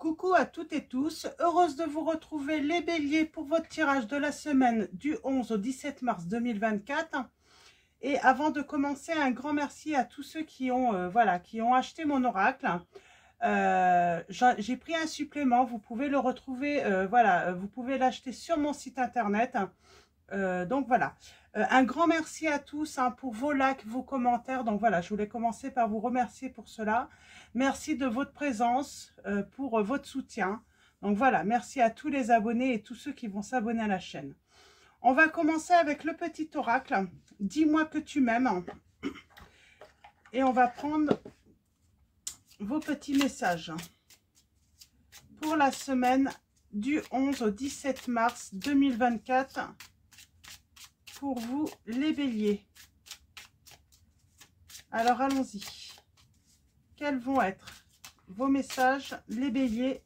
Coucou à toutes et tous, heureuse de vous retrouver les béliers pour votre tirage de la semaine du 11 au 17 mars 2024. Et avant de commencer, un grand merci à tous ceux qui ont, qui ont acheté mon oracle. J'ai pris un supplément, vous pouvez le retrouver, vous pouvez l'acheter sur mon site internet. Donc voilà, un grand merci à tous pour vos likes, vos commentaires. Donc voilà, je voulais commencer par vous remercier pour cela. Merci de votre présence, pour votre soutien. Donc voilà, merci à tous les abonnés et tous ceux qui vont s'abonner à la chaîne. On va commencer avec le petit oracle. Dis-moi que tu m'aimes. Et on va prendre vos petits messages pour la semaine du 11 au 17 mars 2024. Pour vous, les béliers. Alors, allons-y. Quels vont être vos messages, les béliers?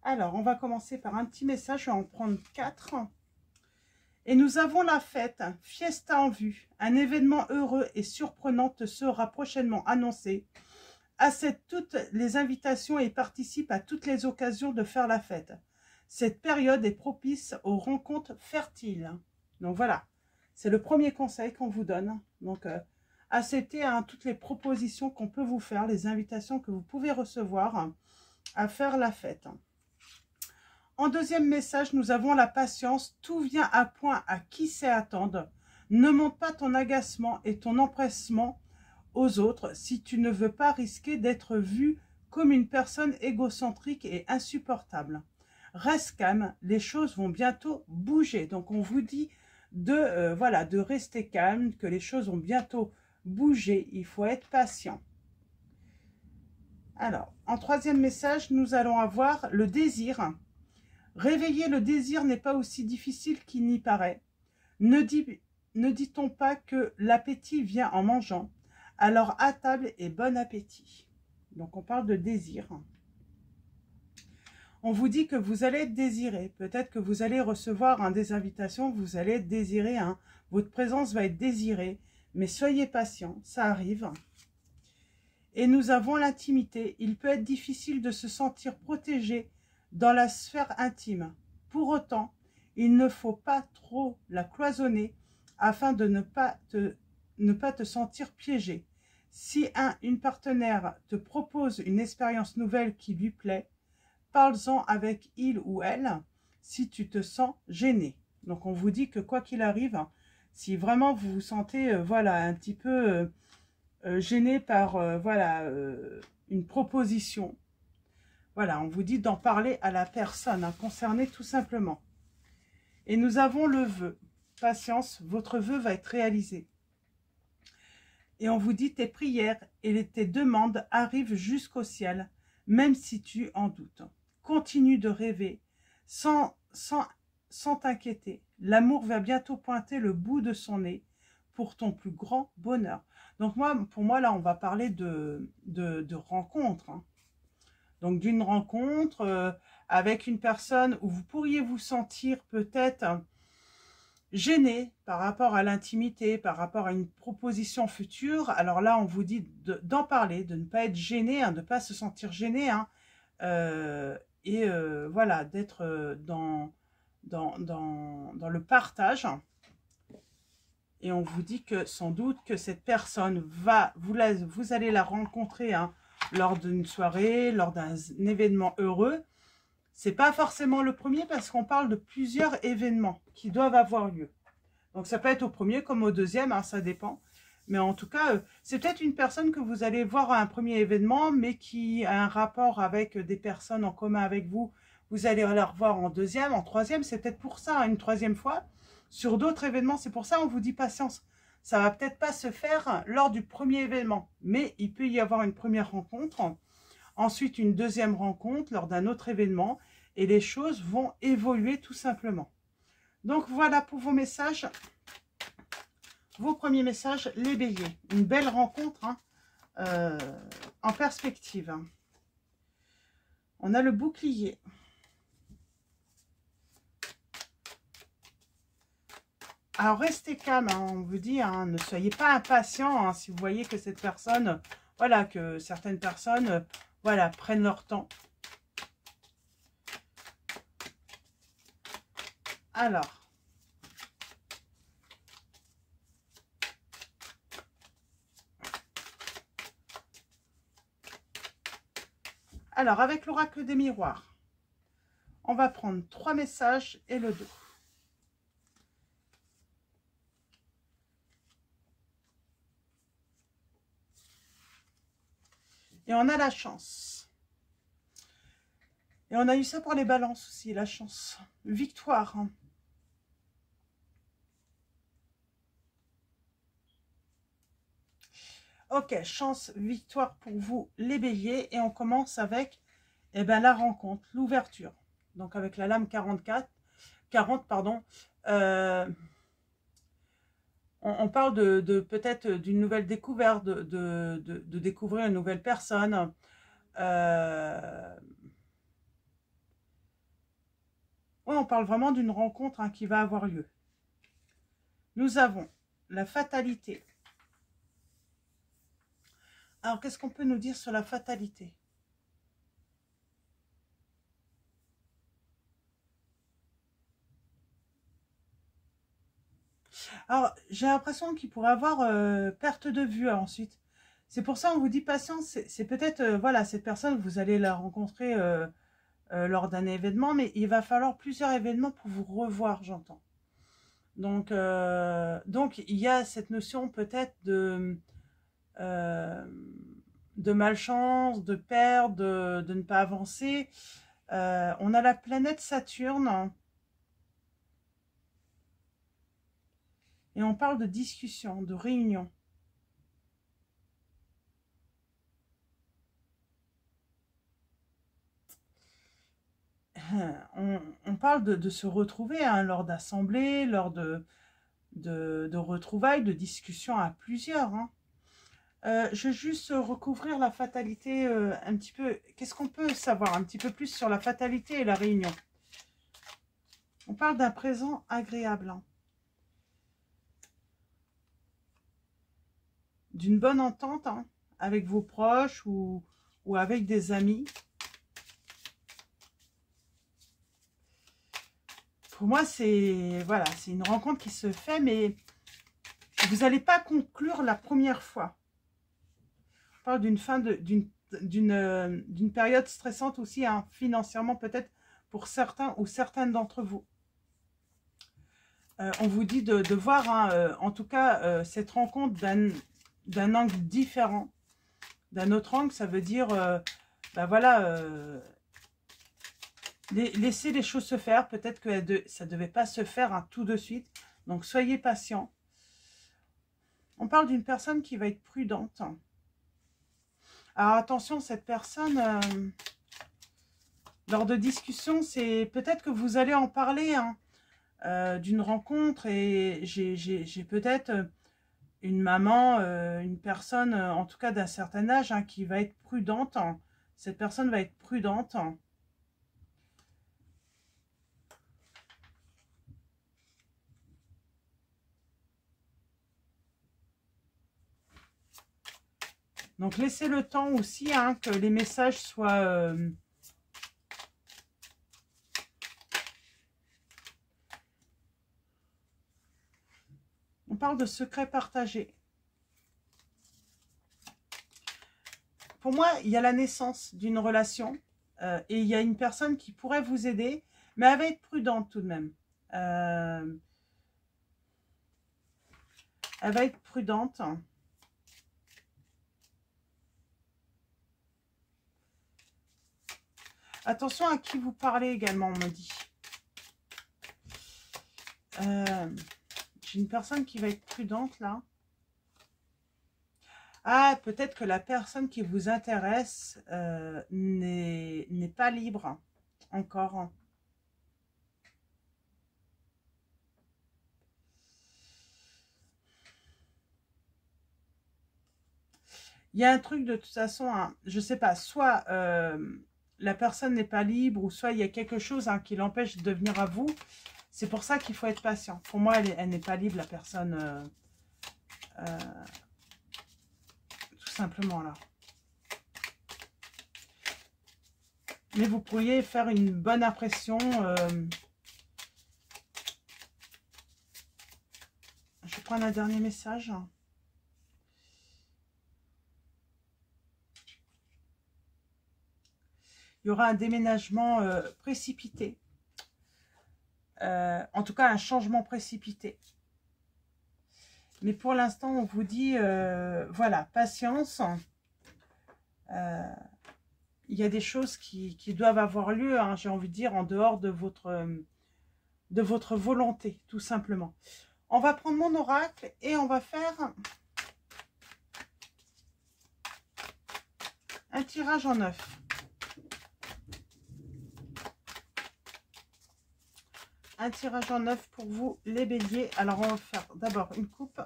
Alors, on va commencer par un petit message. Je vais en prendre 4. Et nous avons la fête, fiesta en vue. Un événement heureux et surprenant te sera prochainement annoncé. Accepte toutes les invitations et participe à toutes les occasions de faire la fête. Cette période est propice aux rencontres fertiles. Donc voilà, c'est le premier conseil qu'on vous donne. Donc acceptez toutes les propositions qu'on peut vous faire, les invitations que vous pouvez recevoir à faire la fête. En deuxième message, nous avons la patience. Tout vient à point à qui sait attendre. Ne montre pas ton agacement et ton empressement aux autres si tu ne veux pas risquer d'être vu comme une personne égocentrique et insupportable. Reste calme, les choses vont bientôt bouger. Donc on vous dit de rester calme, que les choses vont bientôt bouger. Il faut être patient. Alors, en troisième message, nous allons avoir le désir. Réveiller le désir n'est pas aussi difficile qu'il n'y paraît. Ne dit-on pas que l'appétit vient en mangeant? Alors, à table et bon appétit. Donc, on parle de désir. On vous dit que vous allez être désiré. Peut-être que vous allez recevoir des invitations, vous allez être désiré. Votre présence va être désirée. Mais soyez patient, ça arrive. Et nous avons l'intimité. Il peut être difficile de se sentir protégé dans la sphère intime. Pour autant, il ne faut pas trop la cloisonner afin de ne pas te sentir piégé. Si une partenaire te propose une expérience nouvelle qui lui plaît, parle-en avec il ou elle si tu te sens gêné. Donc on vous dit que quoi qu'il arrive, si vraiment vous vous sentez un petit peu gêné par une proposition, voilà, on vous dit d'en parler à la personne concernée tout simplement. Et nous avons le vœu. Patience, votre vœu va être réalisé. Et on vous dit tes prières et tes demandes arrivent jusqu'au ciel, même si tu en doutes. Continue de rêver sans t'inquiéter. L'amour va bientôt pointer le bout de son nez pour ton plus grand bonheur. Donc pour moi, là, on va parler de rencontre. Donc d'une rencontre avec une personne où vous pourriez vous sentir peut-être gêné par rapport à l'intimité, par rapport à une proposition future. Alors là, on vous dit d'en parler, de ne pas être gêné, de ne pas se sentir gêné, d'être dans le partage. Et on vous dit que sans doute que cette personne vous allez la rencontrer lors d'une soirée, lors d'un événement heureux. C'est pas forcément le premier parce qu'on parle de plusieurs événements qui doivent avoir lieu. Donc ça peut être au premier comme au deuxième, ça dépend. Mais en tout cas, c'est peut-être une personne que vous allez voir à un premier événement, mais qui a un rapport avec des personnes en commun avec vous. Vous allez la revoir en deuxième, en troisième, c'est peut-être pour ça, une troisième fois. Sur d'autres événements, c'est pour ça on vous dit patience. Ça va peut-être pas se faire lors du premier événement, mais il peut y avoir une première rencontre. Ensuite, une deuxième rencontre lors d'un autre événement et les choses vont évoluer tout simplement. Donc, voilà pour vos messages. Vos premiers messages, les béliers. Une belle rencontre en perspective. On a le bouclier. Alors, restez calme, hein, on vous dit, hein, ne soyez pas impatient, hein, si vous voyez que cette personne, voilà, que certaines personnes, voilà, prennent leur temps. Alors, avec l'oracle des miroirs, on va prendre 3 messages et le dos. Et on a la chance. Et on a eu ça pour les balances aussi, la chance. Victoire. Ok, chance, victoire pour vous les béliers. Et on commence avec la rencontre, l'ouverture. Donc avec la lame 40, pardon. On parle de peut-être d'une nouvelle découverte, de découvrir une nouvelle personne. Oui, on parle vraiment d'une rencontre, hein, qui va avoir lieu. Nous avons la fatalité. Alors, qu'est-ce qu'on peut nous dire sur la fatalité? Alors, j'ai l'impression qu'il pourrait avoir perte de vue ensuite. C'est pour ça qu'on vous dit patience. C'est peut-être, voilà, cette personne, vous allez la rencontrer lors d'un événement, mais il va falloir plusieurs événements pour vous revoir, j'entends. Donc, il y a cette notion peut-être de malchance, de perte, de ne pas avancer. On a la planète Saturne. Et on parle de discussion, de réunion. On parle de se retrouver, hein, lors d'assemblées, lors de retrouvailles, de discussions à plusieurs. Hein. Je vais juste recouvrir la fatalité un petit peu. Qu'est-ce qu'on peut savoir un petit peu plus sur la fatalité et la réunion? On parle d'un présent agréable. Hein. D'une bonne entente, hein, avec vos proches ou avec des amis. Pour moi, c'est voilà, c'est une rencontre qui se fait, mais vous n'allez pas conclure la première fois. On parle d'une fin d'une période stressante aussi, hein, financièrement peut-être pour certains ou certaines d'entre vous. On vous dit de voir, hein, en tout cas, cette rencontre d'un angle différent. D'un autre angle, ça veut dire, voilà, laisser les choses se faire. Peut-être que ça ne devait pas se faire, hein, tout de suite. Donc, soyez patient. On parle d'une personne qui va être prudente. Alors, attention, cette personne, lors de discussions, c'est peut-être que vous allez en parler, hein, d'une rencontre. Et j'ai peut-être une maman, une personne, en tout cas d'un certain âge, hein, qui va être prudente. Cette personne va être prudente. Donc, laissez le temps aussi, hein, que les messages soient... On parle de secrets partagés. Pour moi, il y a la naissance d'une relation et il y a une personne qui pourrait vous aider, mais elle va être prudente tout de même. Elle va être prudente. Attention à qui vous parlez également, on me dit. J'ai une personne qui va être prudente là. Ah, peut-être que la personne qui vous intéresse n'est pas libre encore. Il y a un truc de toute façon, hein, je ne sais pas, soit la personne n'est pas libre, ou soit il y a quelque chose, hein, qui l'empêche de venir à vous. C'est pour ça qu'il faut être patient. Pour moi, elle n'est pas libre, la personne. Tout simplement, là. Mais vous pourriez faire une bonne impression. Je vais prendre un dernier message. Il y aura un déménagement précipité. En tout cas, un changement précipité. Mais pour l'instant, on vous dit, voilà, patience. Il y a des choses qui doivent avoir lieu, hein, j'ai envie de dire, en dehors de votre volonté, tout simplement. On va prendre mon oracle et on va faire un tirage en 9. Un tirage en 9 pour vous, les béliers. Alors, on va faire d'abord une coupe.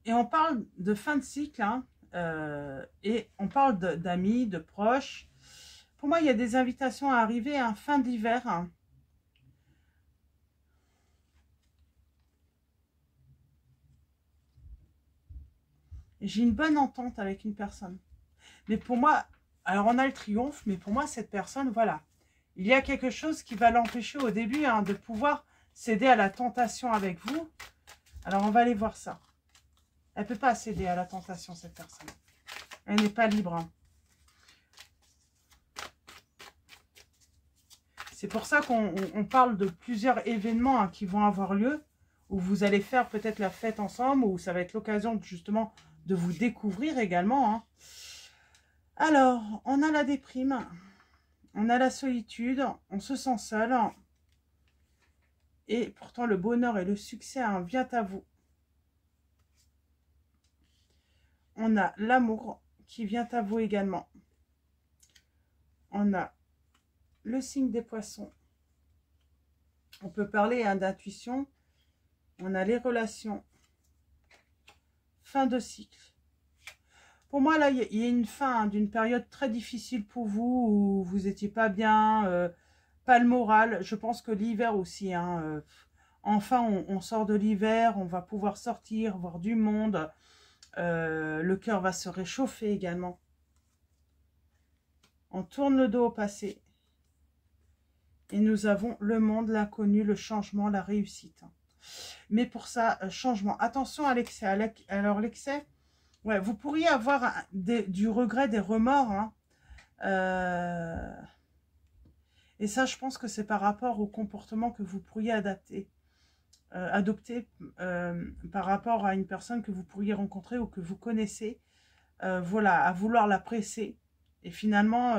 Et on parle de fin de cycle, hein, et on parle d'amis, de proches. Pour moi, il y a des invitations à arriver à fin d'hiver. Hein. J'ai une bonne entente avec une personne. Mais pour moi, alors on a le triomphe, mais pour moi, cette personne, voilà. Il y a quelque chose qui va l'empêcher au début, hein, de pouvoir céder à la tentation avec vous. Alors, on va aller voir ça. Elle ne peut pas céder à la tentation, cette personne. Elle n'est pas libre. Hein. C'est pour ça qu'on parle de plusieurs événements, hein, qui vont avoir lieu, où vous allez faire peut-être la fête ensemble, où ça va être l'occasion justement de vous découvrir également. Hein. Alors, on a la déprime, on a la solitude, on se sent seul. Et pourtant, le bonheur et le succès, hein, vient à vous. On a l'amour qui vient à vous également. On a le signe des poissons. On peut parler, hein, d'intuition. On a les relations. Fin de cycle. Pour moi, là, il y a une fin, hein, d'une période très difficile pour vous, où vous n'étiez pas bien, pas le moral. Je pense que l'hiver aussi, hein, enfin, on sort de l'hiver, on va pouvoir sortir, voir du monde. Le cœur va se réchauffer également. On tourne le dos au passé. Et nous avons le monde, l'inconnu, le changement, la réussite. Mais pour ça, changement. Attention à l'excès. Alors l'excès, ouais, vous pourriez avoir du regret, des remords. Hein. Et ça, je pense que c'est par rapport au comportement que vous pourriez adopter par rapport à une personne que vous pourriez rencontrer ou que vous connaissez. Voilà, à vouloir la presser. Et finalement,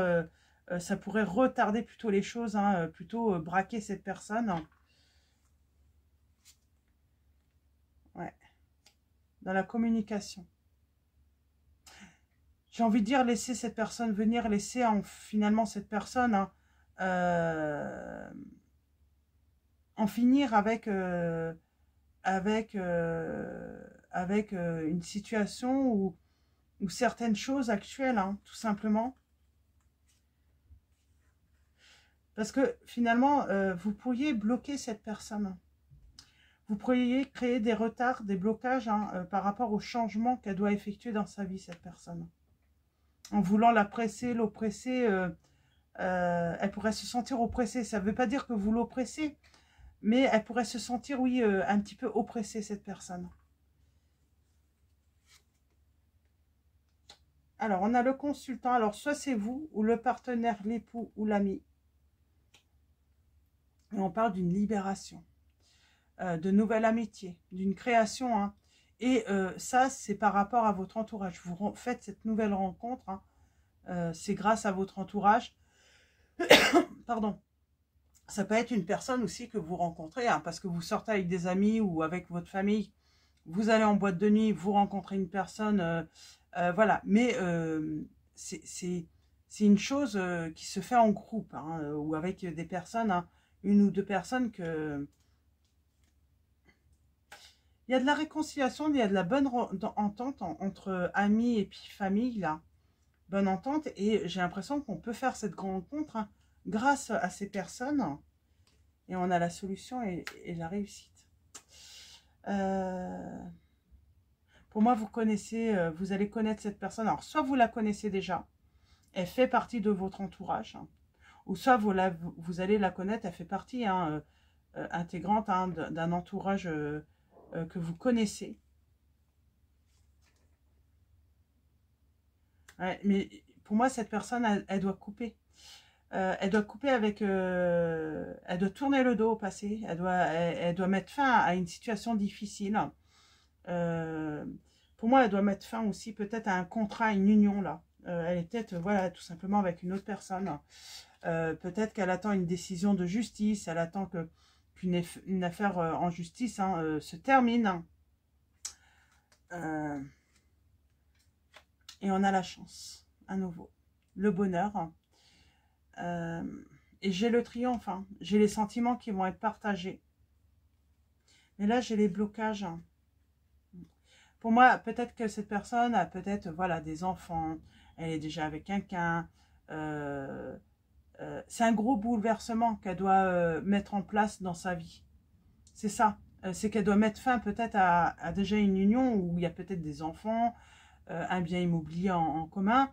ça pourrait retarder plutôt les choses, hein, plutôt braquer cette personne. Ouais. Dans la communication. J'ai envie de dire, laisser cette personne venir, laisser finalement cette personne, hein, en finir avec une situation ou certaines choses actuelles, hein, tout simplement. Parce que finalement, vous pourriez bloquer cette personne. Vous pourriez créer des retards, des blocages, hein, par rapport au changement qu'elle doit effectuer dans sa vie, cette personne. En voulant la presser, l'oppresser, elle pourrait se sentir oppressée. Ça ne veut pas dire que vous l'oppressez, mais elle pourrait se sentir, oui, un petit peu oppressée, cette personne. Alors, on a le consultant. Alors, soit c'est vous, ou le partenaire, l'époux, ou l'ami. Et on parle d'une libération, de nouvelle amitié, d'une création. Hein. Et ça, c'est par rapport à votre entourage. Vous faites cette nouvelle rencontre. Hein. C'est grâce à votre entourage. Pardon. Ça peut être une personne aussi que vous rencontrez, hein, parce que vous sortez avec des amis ou avec votre famille. Vous allez en boîte de nuit, vous rencontrez une personne. Voilà. Mais c'est une chose qui se fait en groupe, hein, ou avec des personnes, hein, une ou deux personnes que... Il y a de la réconciliation, il y a de la bonne entente entre amis et puis famille, là. Bonne entente. Et j'ai l'impression qu'on peut faire cette grande rencontre hein, grâce à ces personnes. Et on a la solution et la réussite. Pour moi, vous connaissez, vous allez connaître cette personne. Alors, soit vous la connaissez déjà, elle fait partie de votre entourage, hein, ou soit vous allez la connaître, elle fait partie hein, intégrante hein, d'un entourage que vous connaissez. Ouais, mais pour moi, cette personne, elle doit couper. Elle doit couper avec... elle doit tourner le dos au passé. Elle doit mettre fin à une situation difficile. Pour moi, elle doit mettre fin aussi peut-être à un contrat, à une union là. Elle est peut-être, voilà, tout simplement avec une autre personne. Peut-être qu'elle attend une décision de justice. Elle attend qu'une affaire en justice hein, se termine. Et on a la chance, à nouveau. Le bonheur. Et j'ai le triomphe. Hein. J'ai les sentiments qui vont être partagés. Mais là, j'ai les blocages. Pour moi, peut-être que cette personne a peut-être voilà, des enfants. Elle est déjà avec quelqu'un. C'est un gros bouleversement qu'elle doit mettre en place dans sa vie. C'est ça. C'est qu'elle doit mettre fin peut-être à déjà une union où il y a peut-être des enfants, un bien immobilier en commun.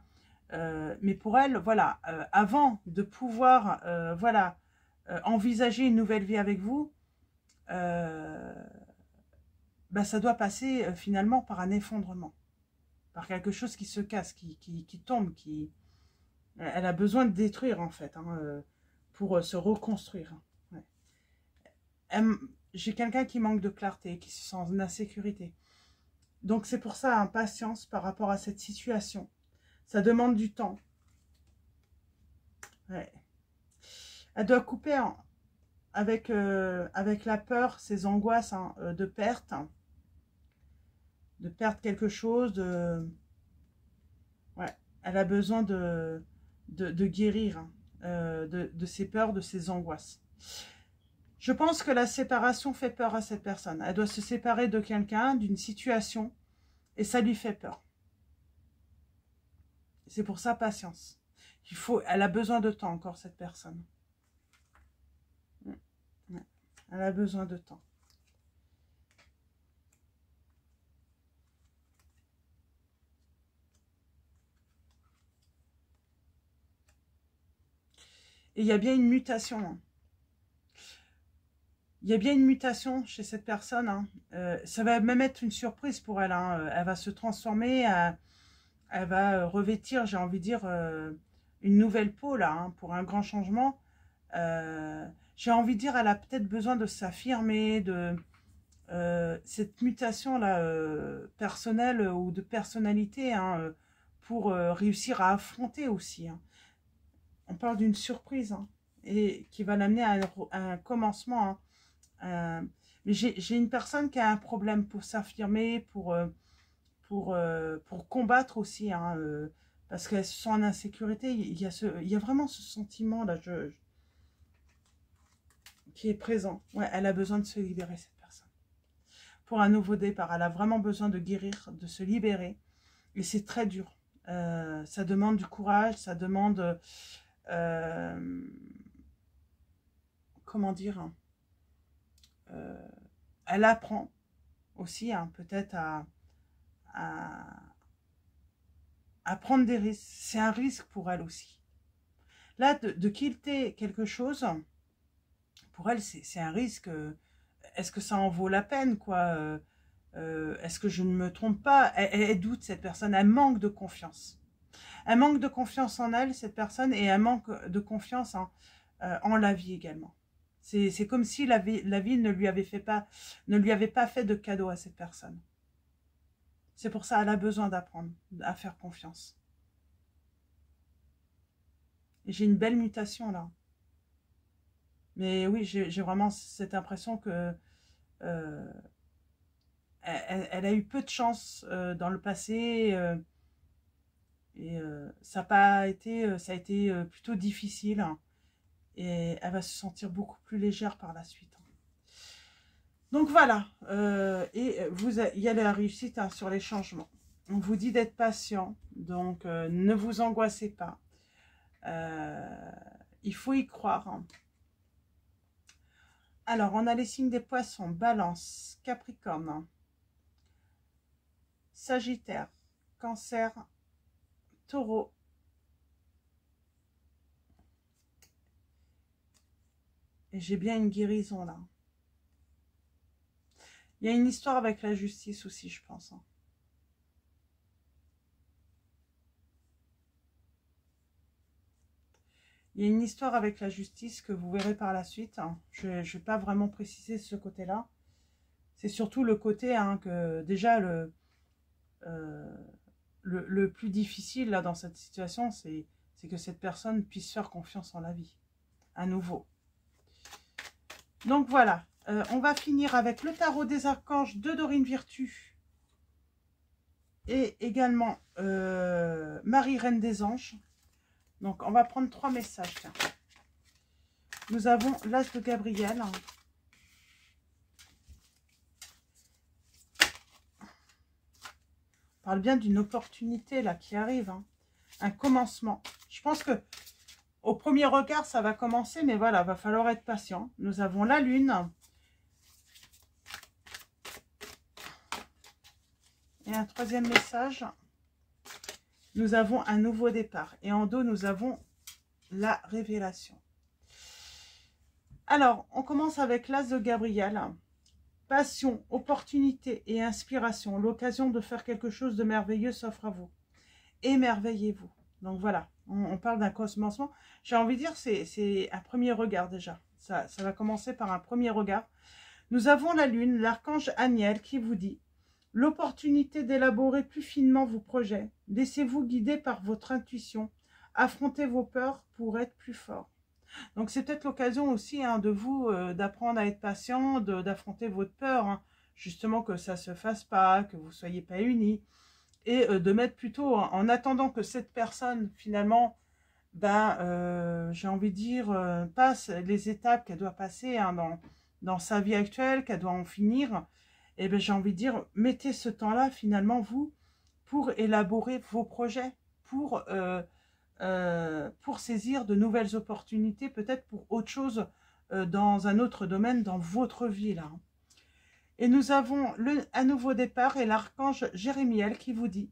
Mais pour elle, voilà, avant de pouvoir voilà, envisager une nouvelle vie avec vous, ben, ça doit passer finalement par un effondrement, par quelque chose qui se casse, qui tombe, elle a besoin de détruire en fait, hein, pour se reconstruire. Ouais. J'ai quelqu'un qui manque de clarté, qui se sent en insécurité. Donc c'est pour ça, impatience par rapport à cette situation. Ça demande du temps. Ouais. Elle doit couper hein, avec la peur, ses angoisses hein, de perte. De perdre quelque chose. Ouais. Elle a besoin de guérir hein, de ses peurs, de ses angoisses. Je pense que la séparation fait peur à cette personne. Elle doit se séparer de quelqu'un, d'une situation, et ça lui fait peur. C'est pour ça, patience. Elle a besoin de temps encore, cette personne. Elle a besoin de temps. Et il y a bien une mutation. Hein. Il y a bien une mutation chez cette personne. Hein. Ça va même être une surprise pour elle. Hein. Elle va se transformer, elle va revêtir, j'ai envie de dire, une nouvelle peau là, hein, pour un grand changement. J'ai envie de dire, elle a peut-être besoin de s'affirmer, de cette mutation là personnelle ou de personnalité hein, pour réussir à affronter aussi. Hein. On parle d'une surprise hein, et qui va l'amener à un commencement. Hein. Mais j'ai une personne qui a un problème pour s'affirmer, pour combattre aussi, hein, parce qu'elle se sent en insécurité. Il y a vraiment ce sentiment-là qui est présent. Ouais, elle a besoin de se libérer, cette personne. Pour un nouveau départ, elle a vraiment besoin de guérir, de se libérer. Et c'est très dur. Ça demande du courage, ça demande... comment dire hein, elle apprend aussi hein, peut-être à prendre des risques. C'est un risque pour elle aussi. Là, de quitter quelque chose, pour elle, c'est un risque. Est-ce que ça en vaut la peine, quoi est-ce que je ne me trompe pas elle doute, cette personne. Elle manque de confiance. Elle manque de confiance en elle, cette personne, et elle manque de confiance hein, en la vie également. C'est comme si la vie ne lui avait pas fait de cadeau à cette personne. C'est pour ça qu'elle a besoin d'apprendre à faire confiance. Et j'ai une belle mutation là. Mais oui, j'ai vraiment cette impression que elle a eu peu de chance dans le passé et ça a été plutôt difficile. Hein, et elle va se sentir beaucoup plus légère par la suite. Donc voilà, il y a la réussite hein, sur les changements. On vous dit d'être patient, donc ne vous angoissez pas. Il faut y croire. Hein. Alors, on a les signes des poissons, Balance, Capricorne, Sagittaire, Cancer, Taureau. Et j'ai bien une guérison là. Il y a une histoire avec la justice aussi, je pense. Hein. Il y a une histoire avec la justice que vous verrez par la suite. Hein. Je ne vais pas vraiment préciser ce côté-là. C'est surtout le côté hein, que déjà le plus difficile là, dans cette situation, c'est que cette personne puisse faire confiance en la vie. À nouveau. Donc voilà. On va finir avec le tarot des archanges de Dorine Virtue. Et également Marie Reine des Anges. Donc, on va prendre 3 messages. Tiens. Nous avons l'As de Gabriel. On parle bien d'une opportunité là qui arrive. Hein. Un commencement. Je pense que au premier regard, ça va commencer. Mais voilà, va falloir être patient. Nous avons la Lune. Et un 3e message. Nous avons un nouveau départ. Et en dos, nous avons la révélation. Alors, on commence avec l'As de Gabriel. Passion, opportunité et inspiration. L'occasion de faire quelque chose de merveilleux s'offre à vous. Émerveillez-vous. Donc voilà, on parle d'un commencement. J'ai envie de dire, c'est un premier regard déjà. Ça va commencer par un premier regard. Nous avons la Lune, l'archange Aniel qui vous dit l'opportunité d'élaborer plus finement vos projets. Laissez-vous guider par votre intuition. Affrontez vos peurs pour être plus fort. Donc, c'est peut-être l'occasion aussi hein, de vous d'apprendre à être patient, d'affronter votre peur. Hein. Justement, que ça ne se fasse pas, que vous ne soyez pas unis. Et de mettre plutôt, en attendant que cette personne, finalement, j'ai envie de dire, passe les étapes qu'elle doit passer hein, dans sa vie actuelle, qu'elle doit en finir. Et bien, j'ai envie de dire, mettez ce temps-là, finalement, vous, pour élaborer vos projets, pour saisir de nouvelles opportunités, peut-être pour autre chose dans un autre domaine, dans votre vie, là. Et nous avons un nouveau départ et l'archange Jérémiel qui vous dit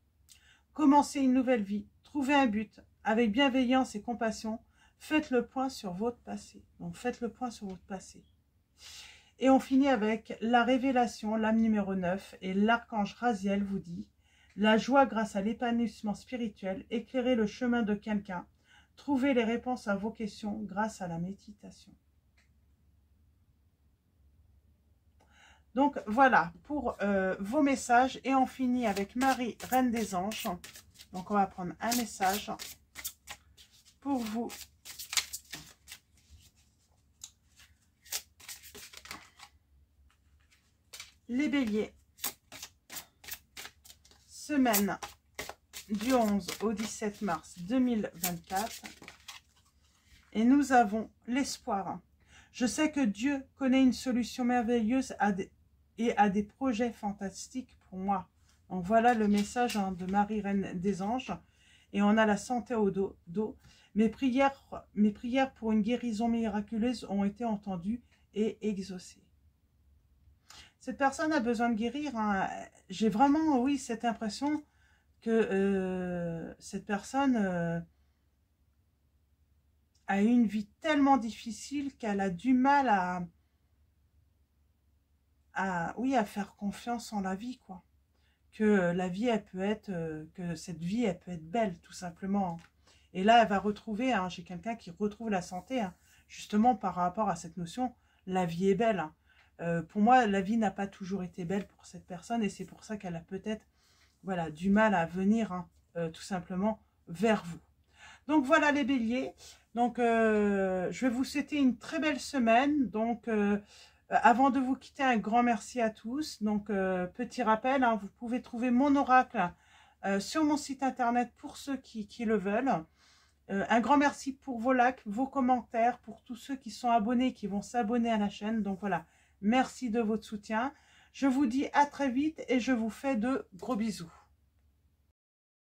« Commencez une nouvelle vie, trouvez un but, avec bienveillance et compassion, faites le point sur votre passé. » Donc, faites le point sur votre passé. Et on finit avec la révélation, l'âme numéro 9, et l'archange Raziel vous dit « La joie grâce à l'épanouissement spirituel, éclairez le chemin de quelqu'un, trouvez les réponses à vos questions grâce à la méditation. » Donc voilà pour vos messages, et on finit avec Marie, Reine des Anges. Donc on va prendre un message pour vous. Les béliers, semaine du 11 au 17 mars 2024. Et nous avons l'espoir. Je sais que Dieu connaît une solution merveilleuse et a des projets fantastiques pour moi. Donc voilà le message hein, de Marie, Reine des Anges. Et on a la santé au dos. Mes prières pour une guérison miraculeuse ont été entendues et exaucées. Cette personne a besoin de guérir. Hein. J'ai vraiment, oui, cette impression que cette personne a eu une vie tellement difficile qu'elle a du mal à faire confiance en la vie, quoi. Que la vie, elle peut être, que cette vie, elle peut être belle, tout simplement. Et là, elle va retrouver, hein, j'ai quelqu'un qui retrouve la santé, hein, justement par rapport à cette notion, la vie est belle. Hein. Pour moi, la vie n'a pas toujours été belle pour cette personne et c'est pour ça qu'elle a peut-être voilà, du mal à venir hein, tout simplement vers vous. Donc voilà les béliers. Donc je vais vous souhaiter une très belle semaine. Donc avant de vous quitter, un grand merci à tous. Donc petit rappel, hein, vous pouvez trouver mon oracle sur mon site internet pour ceux qui le veulent. Un grand merci pour vos likes, vos commentaires, pour tous ceux qui sont abonnés, qui vont s'abonner à la chaîne. Donc voilà, Merci de votre soutien. Je vous dis à très vite et je vous fais de gros bisous.